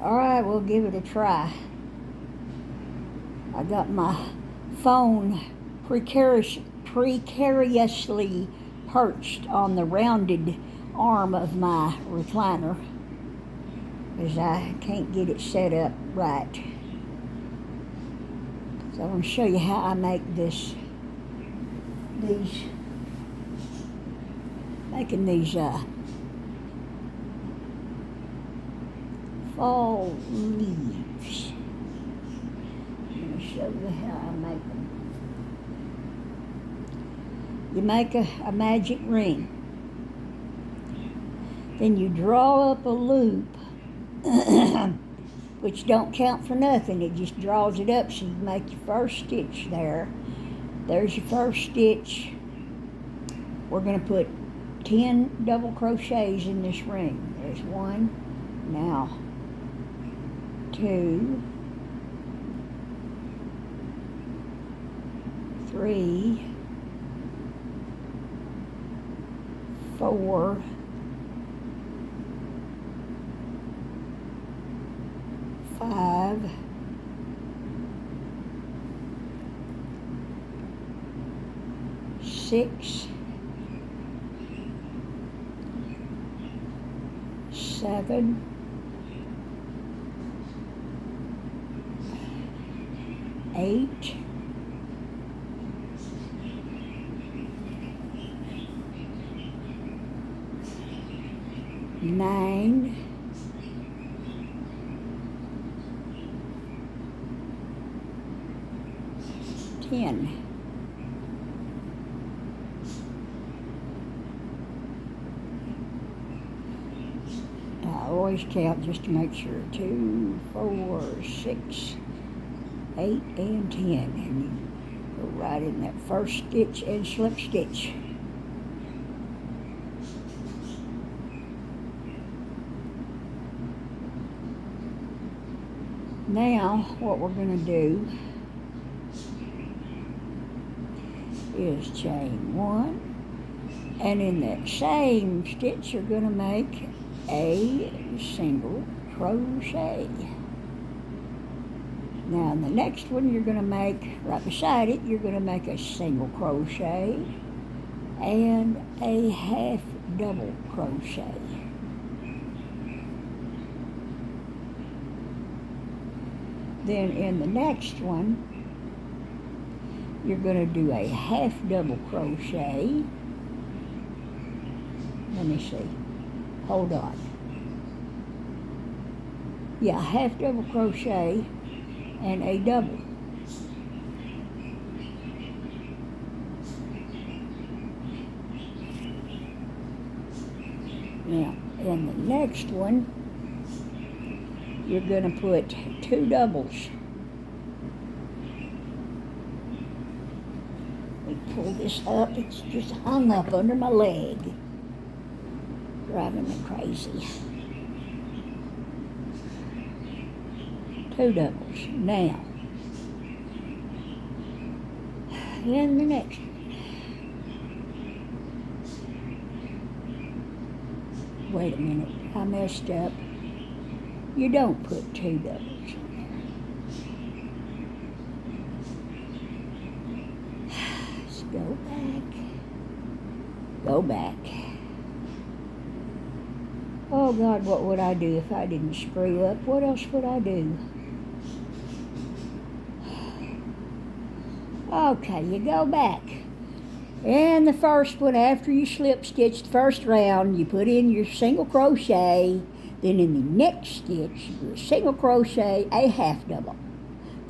Alright, we'll give it a try. I got my phone precariously perched on the rounded arm of my recliner because I can't get it set up right. So I'm going to show you how I make making these fall leaves. I'm going to show you how I make them. You make a magic ring. Then you draw up a loop, which don't count for nothing. It just draws it up, so you make your first stitch there. There's your first stitch. We're going to put 10 double crochets in this ring. There's one. Now, 2, 3, 4, 5, 6, 7, 8, 9, 10. I always count just to make sure. 2, 4, 6, 8, and 10. And you go right in that first stitch and slip stitch. Now, what we're going to do is chain 1, and in that same stitch, you're going to make a single crochet. Now, in the next one, you're going to make, right beside it, you're going to make a single crochet and a half double crochet. Then in the next one, you're going to do a half double crochet. Let me see. Hold on. Yeah, half double crochet and a double. Now, in the next one, you're going to put 2 doubles. Let me pull this up. It's just hung up under my leg. Driving me crazy. 2 doubles. Now, in the next one. Wait a minute. I messed up. You don't put 2 doubles in there. Let's go back. Go back. Oh God, what would I do if I didn't screw up? What else would I do? Okay, you go back. And the first one, after you slip stitch the first round, you put in your single crochet. Then in the next stitch, you do a single crochet, a half double.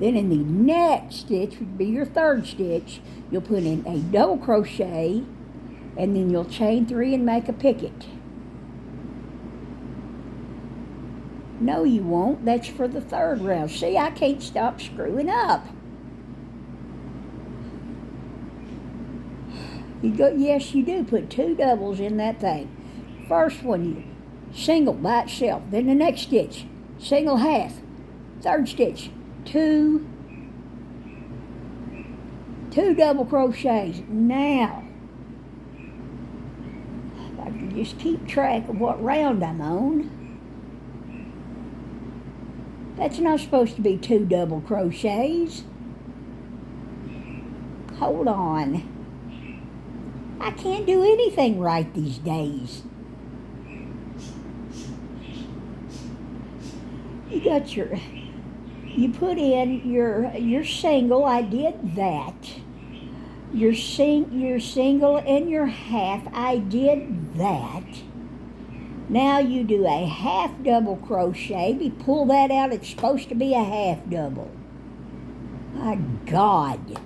Then in the next stitch, would be your third stitch, you'll put in a double crochet, and then you'll chain 3 and make a picket. No, you won't. That's for the third round. See, I can't stop screwing up. Yes, you do put 2 doubles in that thing. First one, you single by itself. Then the next stitch, single half. Third stitch, 2 double crochets. Now, if I can just keep track of what round I'm on. That's not supposed to be 2 double crochets. Hold on. I can't do anything right these days. You put in your single. I did that. Your single and your half. I did that. Now you do a half double crochet. You pull that out. It's supposed to be a half double. My God.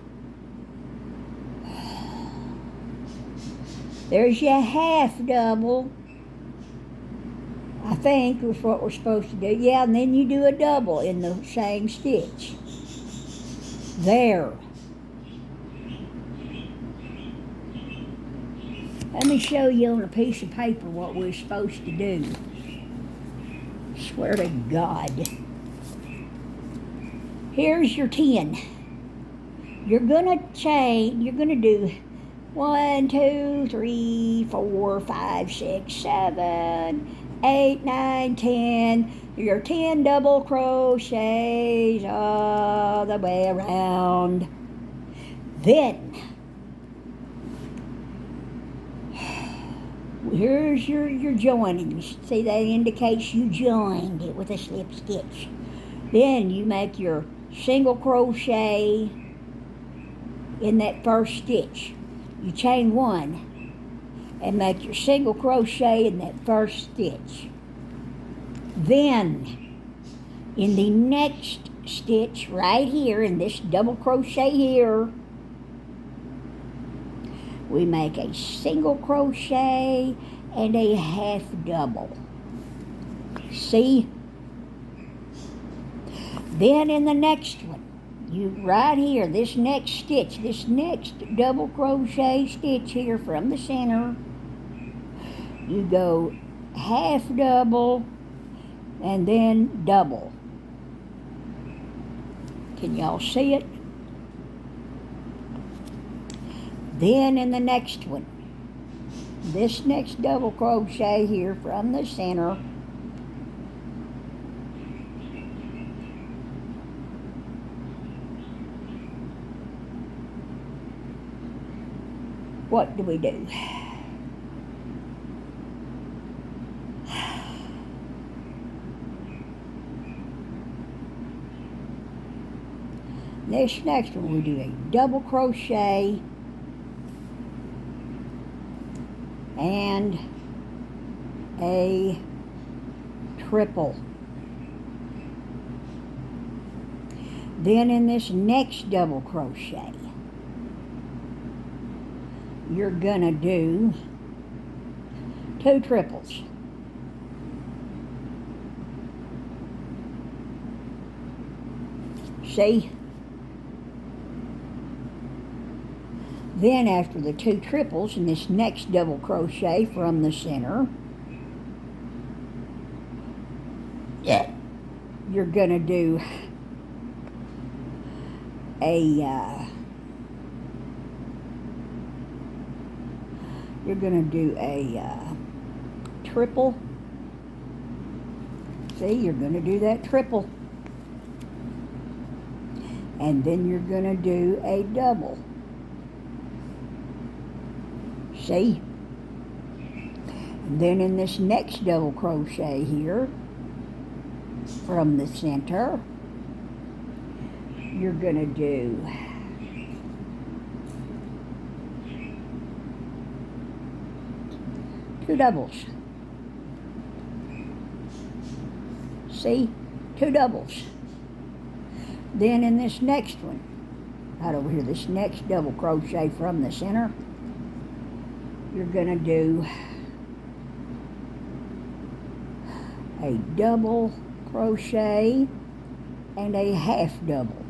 There's your half double. I think was what we're supposed to do. Yeah, and then you do a double in the same stitch. There. Let me show you on a piece of paper what we're supposed to do. Swear to God. Here's your 10. You're gonna do 1, 2, 3, 4, 5, 6, 7, 8, 9, 10. Your 10 double crochets all the way around. Then, here's your joining. See, that indicates you joined it with a slip stitch. Then you make your single crochet in that first stitch. You chain 1 and make your single crochet in that first stitch. Then, in the next stitch right here, in this double crochet here, we make a single crochet and a half double. See? Then in the next one, you right here, this next stitch, this next double crochet stitch here from the center, you go half double and then double. Can y'all see it? Then in the next one, this next double crochet here from the center, what do we do? This next one we do a double crochet and a triple. Then in this next double crochet, you're gonna do 2 triples. See? Then after the 2 triples in this next double crochet from the center, you're gonna do a triple. See, you're gonna do that triple. And then you're gonna do a double. See? And then in this next double crochet here from the center, you're going to do two doubles. See? 2 doubles. Then in this next one, right over here, this next double crochet from the center, you're going to do a double crochet and a half double.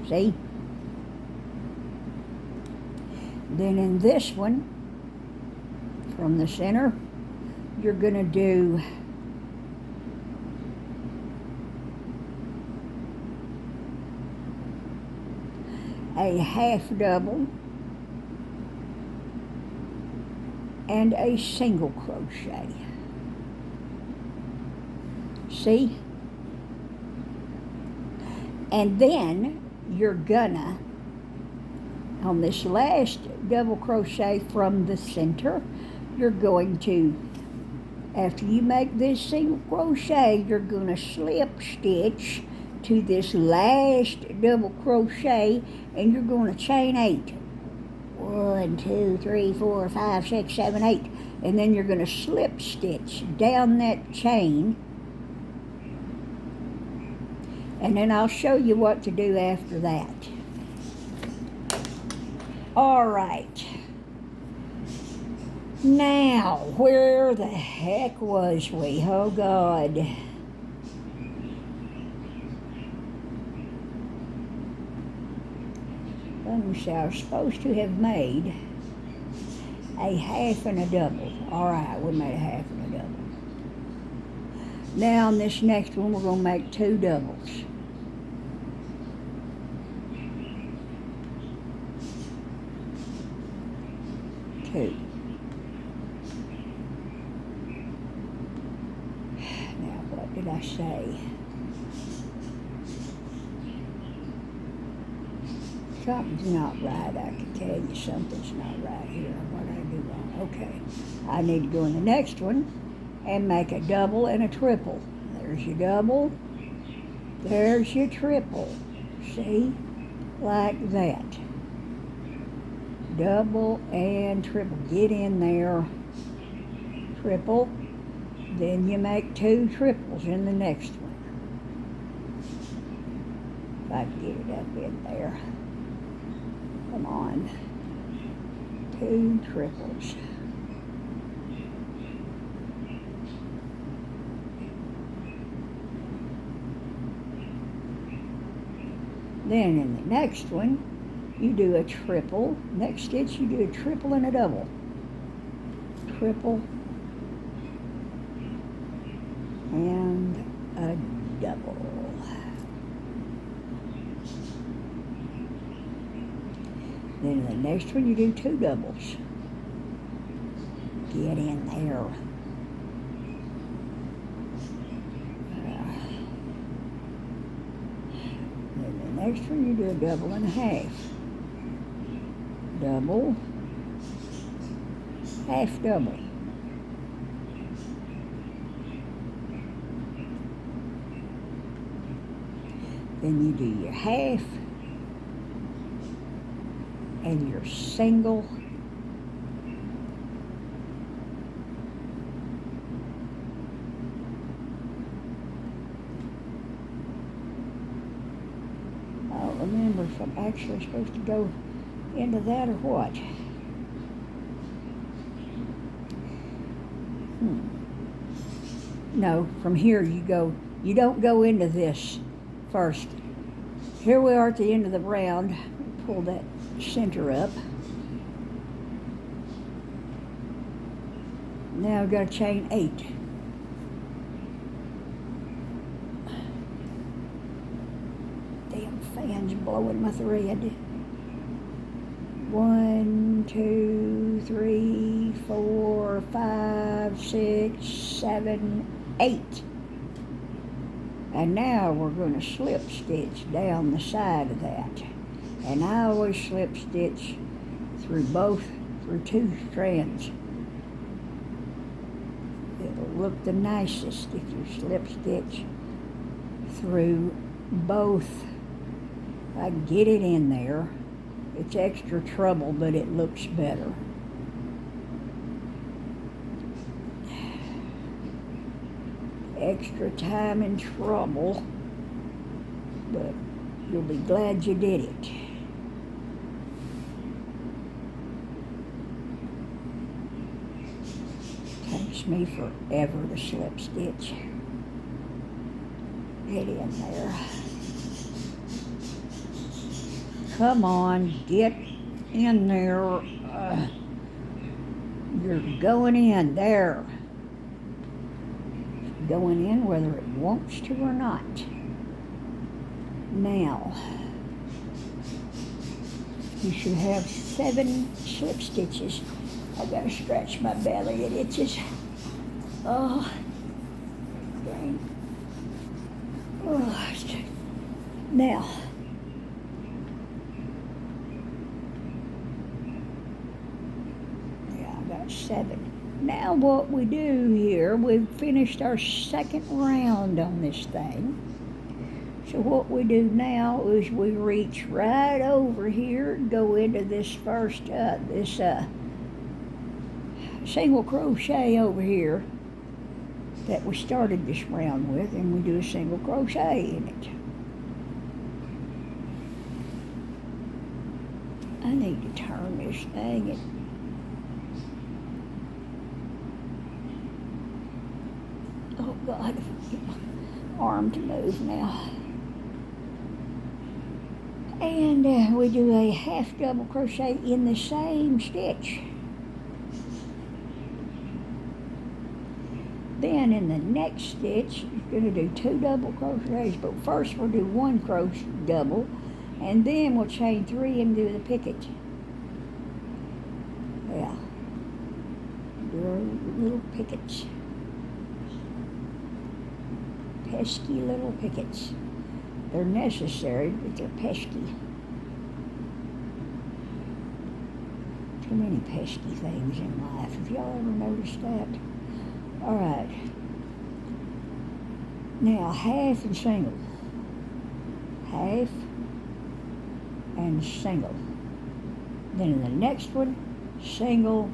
See? Then in this one, from the center, you're going to do a half double and a single crochet. See? And then you're gonna, on this last double crochet from the center, you're going to, after you make this single crochet, you're gonna slip stitch to this last double crochet, and you're gonna chain 8. 1, 2, 3, 4, 5, 6, 7, 8. And then you're going to slip stitch down that chain. And then I'll show you what to do after that. All right. Now, where the heck was we? Oh, God. Let me see, I was supposed to have made a half and a double. All right, we made a half and a double. Now, on this next one, we're going to make 2 doubles. Two. Now, what did I say? Something's not right. I can tell you something's not right here. What did I do wrong? Okay. I need to go in the next one and make a double and a triple. There's your double. There's your triple. See? Like that. Double and triple. Get in there. Triple. Then you make 2 triples in the next one. If I can get it up in there. Come on. 2 triples. Then in the next one, you do a triple. Next stitch, you do a triple and a double. Triple and a double. Then in the next one, you do 2 doubles. Get in there. Then the next one, you do a double and a half. Double, half double. Then you do your half and your single. I don't remember if I'm actually supposed to go into that or what. No, from here you don't go into this first. Here we are at the end of the round. Pull that center up. Now I've got to chain 8. Damn fan's blowing my thread. 1, 2, 3, 4, 5, 6, 7, 8. And now we're going to slip stitch down the side of that. And I always slip stitch through 2 strands. It'll look the nicest if you slip stitch through both. I can get it in there. It's extra trouble, but it looks better. Extra time and trouble, but you'll be glad you did it. Takes me forever to slip stitch. Get in there. Come on, get in there. You're going in there. Going in whether it wants to or not. Now, you should have 7 slip stitches. I gotta stretch my belly, it itches. Oh, dang. Now, yeah, I got 7. Now what we do here, we've finished our second round on this thing. So what we do now is we reach right over here, go into this first, single crochet over here that we started this round with, and we do a single crochet in it. I need to turn this thing. Oh God, get my arm to move now. And we do a half double crochet in the same stitch. Then in the next stitch, you're going to do 2 double crochets, but first we'll do 1 crochet double, and then we'll chain 3 and do the picket. Yeah, do our little pickets. Pesky little pickets. They're necessary, but they're pesky. Too many pesky things in life. Have y'all ever noticed that? All right. Now, half and single. Half and single. Then in the next one, single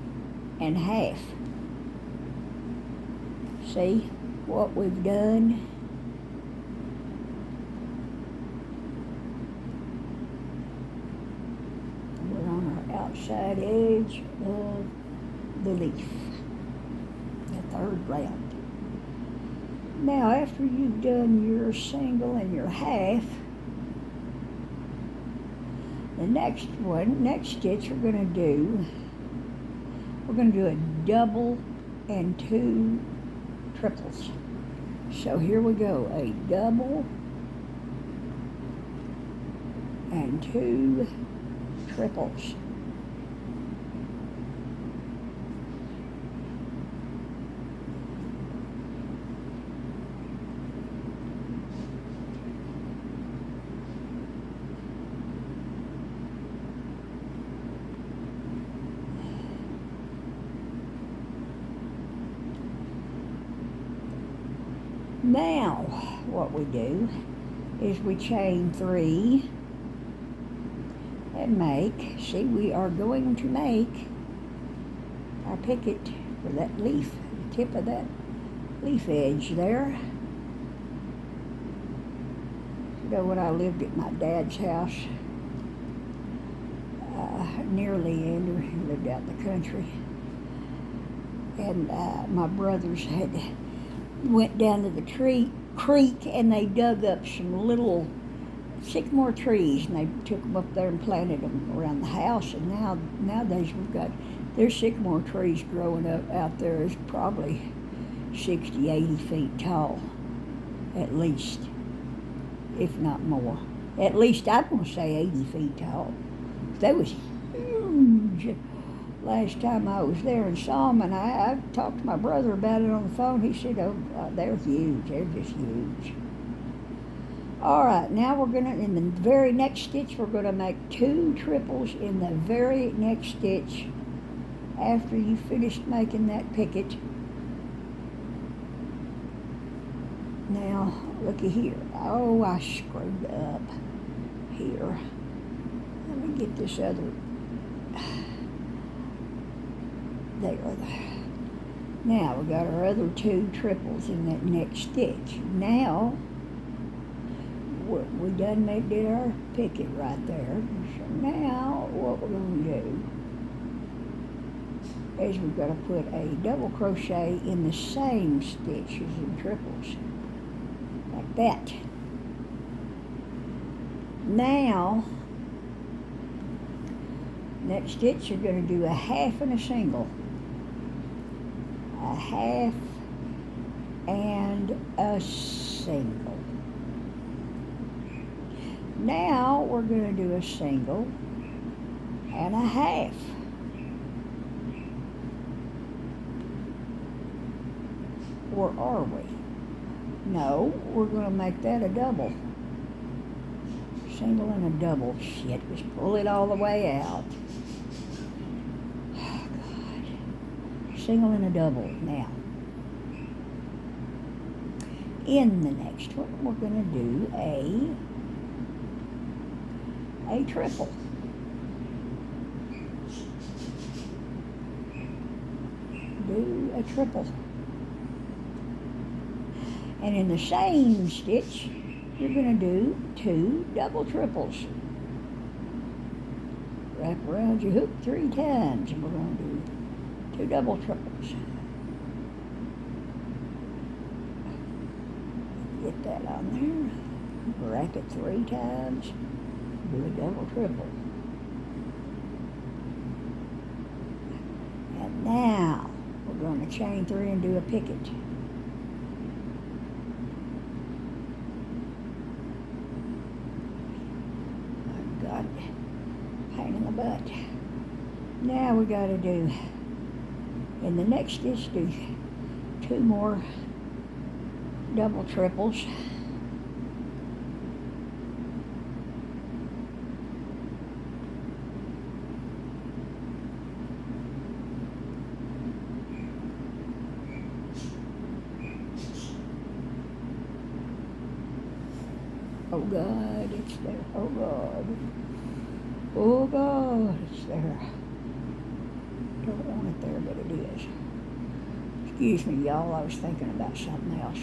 and half. See what we've done? We're on our outside edge of the leaf. The 3rd round. Now, after you've done your single and your half, the next stitch we're going to do a double and 2 triples. So here we go, a double and 2 triples. Now, what we do is we chain 3 and make, see, we are going to make our picket for that leaf, the tip of that leaf edge there. You know, when I lived at my dad's house, near Leander, he lived out in the country, and my brothers went down to the creek and they dug up some little sycamore trees, and they took them up there and planted them around the house. And nowadays there's sycamore trees growing up out there is probably 60, 80 feet tall, at least, if not more. At least I'm going to say 80 feet tall. They was huge. Last time I was there and saw them, and I talked to my brother about it on the phone. He said, oh, they're huge. They're just huge. All right, now we're going to, in the very next stitch, we're going to make 2 triples in the very next stitch after you finished making that picket. Now, looky here. Oh, I screwed up here. Let me get this other... There. Now we got our other 2 triples in that next stitch. Now we done did our picket right there. So now what we're going to do is we've got to put a double crochet in the same stitch as in triples, like that. Now, next stitch you're going to do a half and a single. A half and a single. Now we're going to do a single and a half. Or are we? No, we're going to make that a double. single and a double. Shit, just pull it all the way out. Oh, God. Single and a double. Now, in the next one, we're going to do a triple. Do a triple. And in the same stitch, you're going to do 2 double triples. Wrap around your hook 3 times, and we're going to do 2 double triples. Get that on there. Wrap it 3 times. Do a double triple. And now we're going to chain 3 and do a picket. I've got pain in the butt. Now we got to do, in the next stitch, do 2 more double triples. Oh God, it's there. Oh God. Oh God, it's there. Don't want it there, but it is. Excuse me, y'all. I was thinking about something else.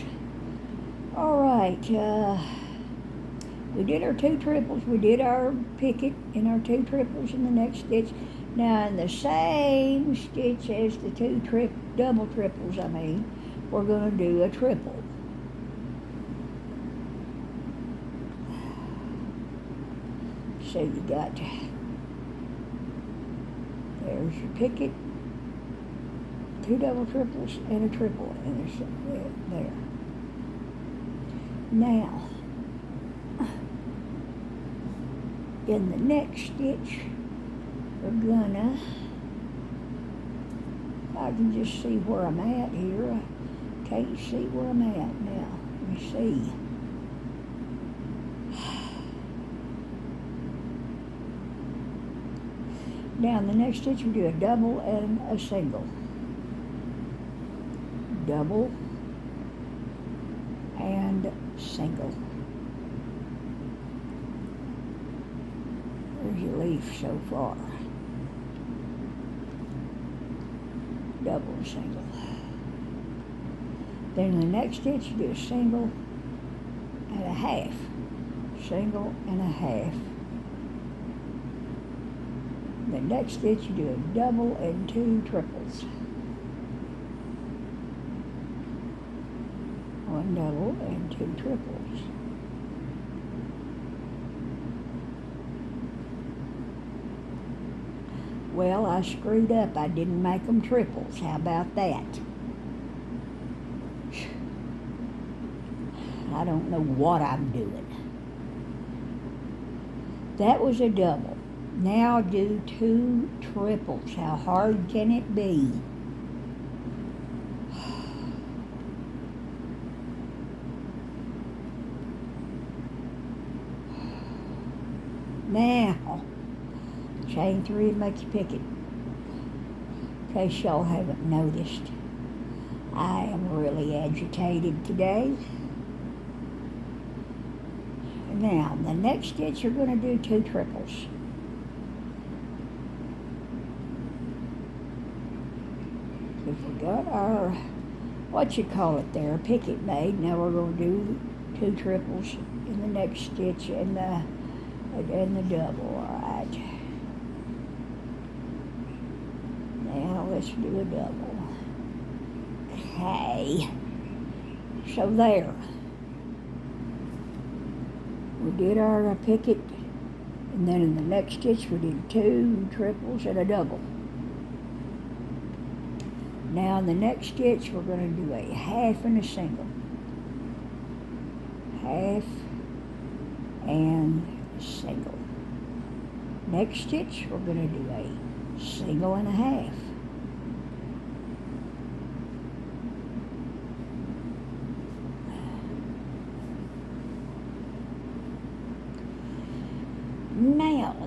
All right. We did our 2 triples. We did our picket and our 2 triples in the next stitch. Now, in the same stitch as the 2 double triples, we're going to do a triple. So you got, there's your picket, 2 double triples and a triple, and there's there. Now, in the next stitch, we're gonna, I can just see where I'm at here. I can't see where I'm at now. Let me see. Now in the next stitch we do a double and a single. Double and single. There's your leaf so far. Double and single. Then in the next stitch you do a single and a half. Single and a half. The next stitch you do a double and 2 triples. 1 double and 2 triples. Well, I screwed up. I didn't make them triples. How about that? I don't know what I'm doing. That was a double. Now do 2 triples. How hard can it be? Now, chain 3 and make your picket. In case y'all haven't noticed, I am really agitated today. Now, the next stitch you're going to do 2 triples. We got our, what you call it there, picket made. Now we're going to do 2 triples in the next stitch and the double. All right. Now let's do a double. Okay. So there. We did our picket, and then in the next stitch we did 2 triples and a double. Now in the next stitch we're going to do a half and a single. Half and a single. Next stitch we're going to do a single and a half.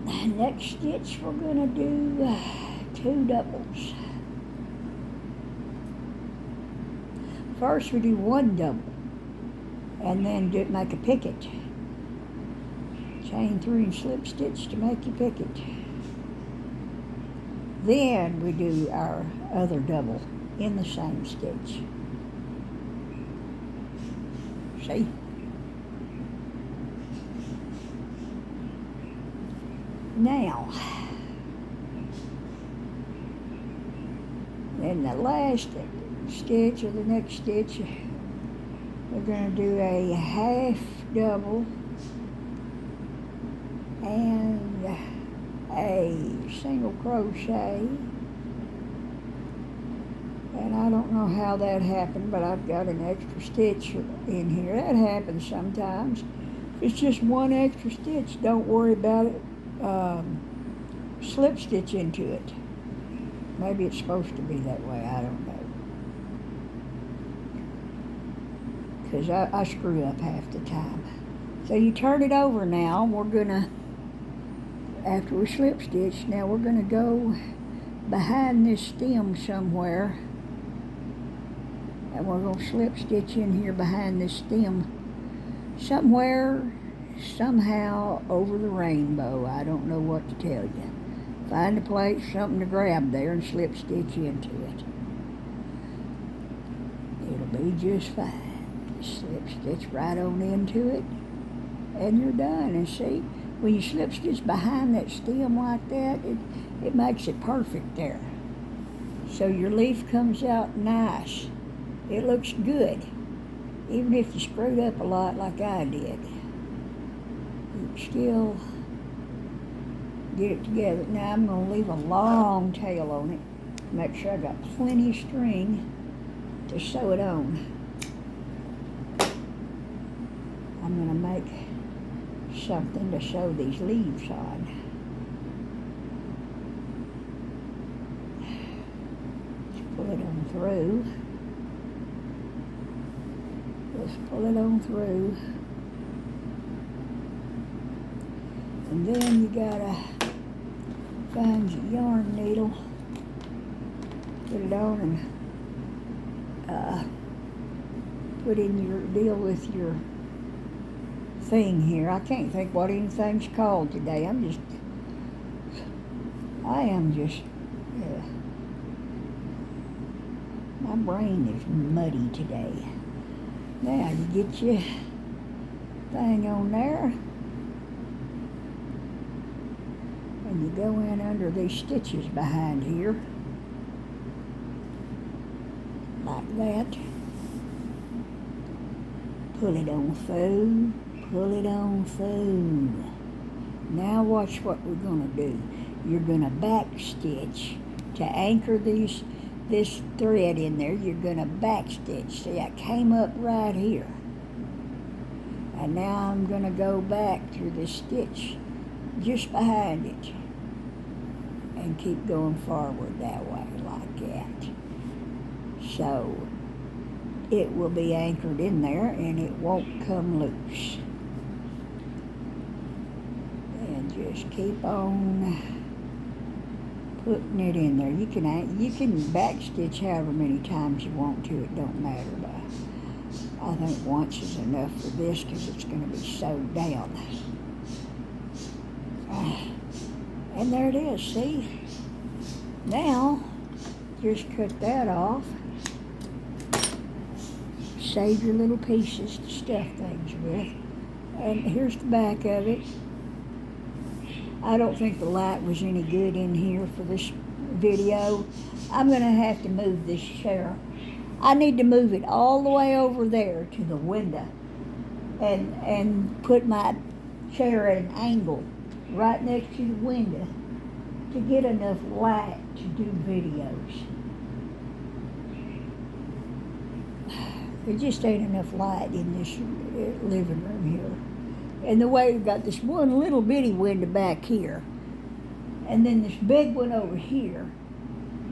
Next stitch we're gonna do 2 doubles. First we do 1 double and then make a picket. Chain 3 and slip stitch to make your picket. Then we do our other double in the same stitch. See? Now, in the last stitch or the next stitch, we're going to do a half double and a single crochet. And I don't know how that happened, but I've got an extra stitch in here. That happens sometimes. It's just 1 extra stitch. Don't worry about it. Slip stitch into it. Maybe it's supposed to be that way. I don't know. Because I screw up half the time. So you turn it over now. We're going to, after we slip stitch, now we're going to go behind this stem somewhere. And we're going to slip stitch in here behind this stem somewhere, somehow over the rainbow. I don't know what to tell you. Find a place, something to grab there and slip stitch into it. It'll be just fine. Just slip stitch right on into it and you're done. And see, when you slip stitch behind that stem like that, it makes it perfect there. So your leaf comes out nice. It looks good, even if you screwed up a lot like I did. You can still get it together. Now I'm going to leave a long tail on it. Make sure I got plenty of string to sew it on. I'm going to make something to sew these leaves on. Just pull it on through. Just pull it on through. And then you gotta find your yarn needle, put it on and put in your deal with your thing here. I can't think what anything's called today. My brain is muddy today. Now you get your thing on there. And you go in under these stitches behind here. Like that. Pull it on through. Pull it on through. Now watch what we're going to do. You're going to back stitch to anchor this thread in there. You're going to back stitch. See, I came up right here. And now I'm going to go back through this stitch just behind it. And keep going forward that way, like that. So it will be anchored in there and it won't come loose. And just keep on putting it in there. You can back stitch however many times you want to. It don't matter. But I think once is enough for this because it's going to be sewed down. And there it is, see? Now, just cut that off. Save your little pieces to stuff things with. And here's the back of it. I don't think the light was any good in here for this video. I'm going to have to move this chair. I need to move it all the way over there to the window and put my chair at an angle right next to the window to get enough light to do videos. There just ain't enough light in this living room here. And the way we've got this one little bitty window back here, and then this big one over here,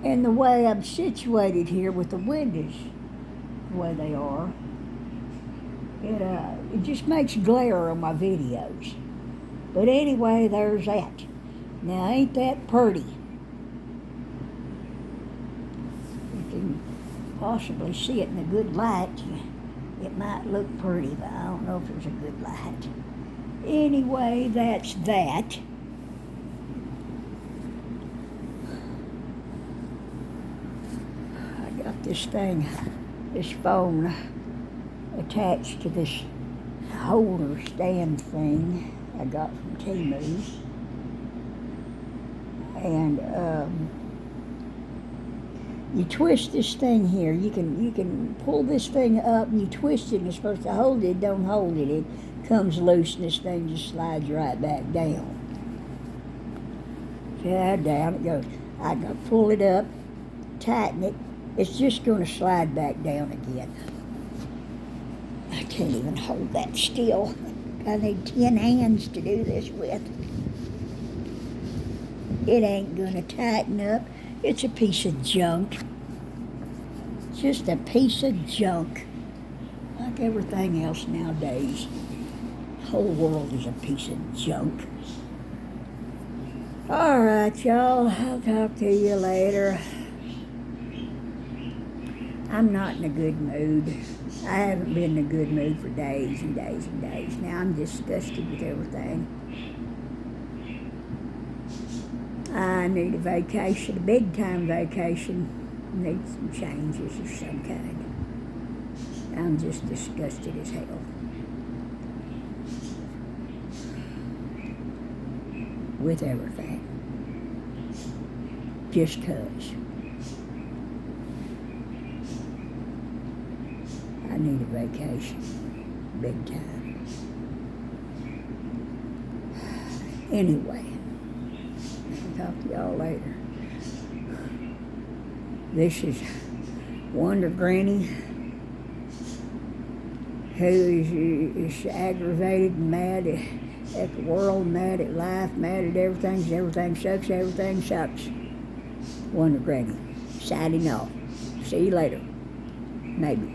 and the way I'm situated here with the windows the way they are, it just makes glare on my videos. But anyway, there's that. Now, ain't that pretty? You can possibly see it in a good light. It might look pretty, but I don't know if there's a good light. Anyway, that's that. I got this phone attached to this holder stand thing I got from Temu. And you twist this thing here. You can pull this thing up and you twist it and it's supposed to hold it. Don't hold it. It comes loose and this thing just slides right back down. Yeah, down it goes. I gotta pull it up, tighten it. It's just gonna slide back down again. I can't even hold that still. I need 10 hands to do this with. It ain't gonna tighten up. It's a piece of junk. Just a piece of junk. Like everything else nowadays. The whole world is a piece of junk. All right, y'all. I'll talk to you later. I'm not in a good mood. I haven't been in a good mood for days and days and days. Now I'm disgusted with everything. I need a vacation, a big time vacation. Need some changes of some kind. I'm just disgusted as hell. With everything. Just 'cause. I need a vacation. Big time. Anyway. I'll talk to y'all later. This is Wonder Granny, who is aggravated and mad at the world, mad at life, mad at everything. Everything sucks, everything sucks. Wonder Granny, signing off. See you later. Maybe.